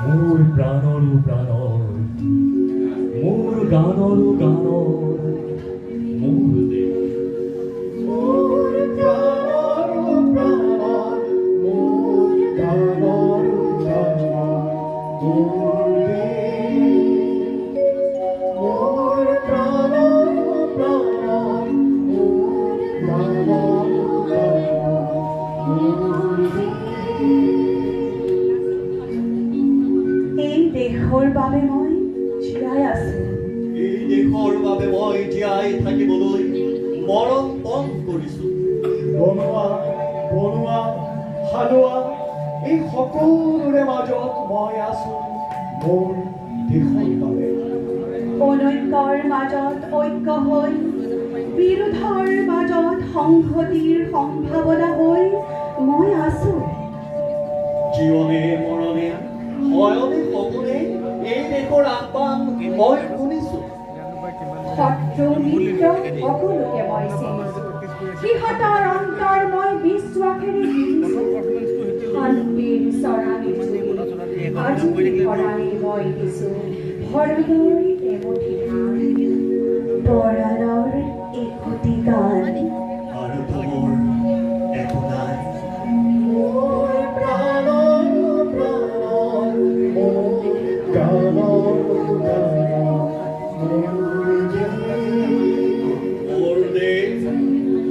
মোৰ প্ৰাণৰো প্ৰাণৰ মোৰ গানৰো গানৰ মোৰ দেশ মোৰ প্ৰাণৰো প্ৰাণৰ মোৰ গানৰো গানৰ মোৰ দেশ মোৰ প্ৰাণৰো প্ৰাণৰ মোৰ গানৰো গানৰ মোৰ দেশ এই দেশৰ বাবে মই জীয়াই আছো এই দেশৰ বাবে মই জীয়াই থাকিবলৈ মৰণ পণ কৰিছো বনোৱা বনোৱা হালোৱা এই সকলোৰে মাজত মই আছো মোৰ দেশৰ বাবে অনৈক্যৰ মাজত ঐক্য হৈ বিৰোধৰ মাজত সংহতিৰ সম্ভাৱনা হৈ মই আছো জীৱনে মৰণে শয়নে সপোনে এই দেশৰ আহ্বান মই শুনিছো শত্ৰু মিত্ৰ সকলোকে মই চিনিছো সিহঁতৰ অন্তৰ মই বিশ্বাসেৰে কিনিছো শান্তিৰ চৰাণী আজি ভৰাণী মই দিছো ভৰদৈ এমুঠি ধান পৰাণৰ একোটি গান আৰু তোমাৰ একো নাই মোৰ প্ৰাণৰো প্ৰাণৰ মোৰ গানৰো গানৰ মোৰ দেশ মোৰ দেশ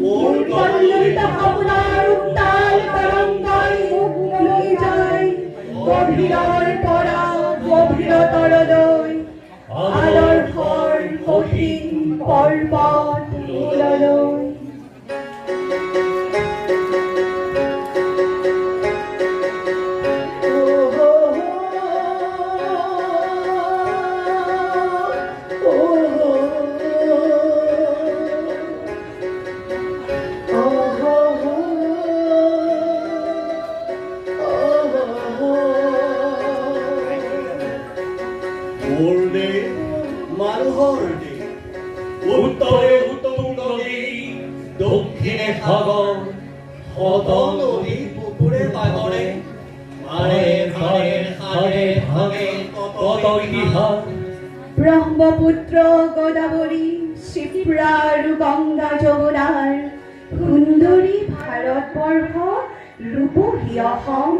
মোৰ উৎফুল্লিত ভাৱনাৰ উত্তাল তৰংগই মোক লৈ যায় গভীৰৰ পৰা গভীৰতৰলৈ আদৰ্শৰ কঠিন পৰ্বত মূললৈ মোৰ দেশ মানুহৰ দেশ উত্তৰে উত্তুং নদী দক্ষিণে সাগৰ শত নদী পুকুৰে পাগৰে মাৰে ভাৰে সাৰে ভাগে কত ইতিহাস ব্ৰহ্মপুত্ৰ গোদাবৰী শিপ্ৰা আৰু গংগা যমুনাৰ সুন্দৰী ভাৰতবৰ্ষ ৰূপহী অসম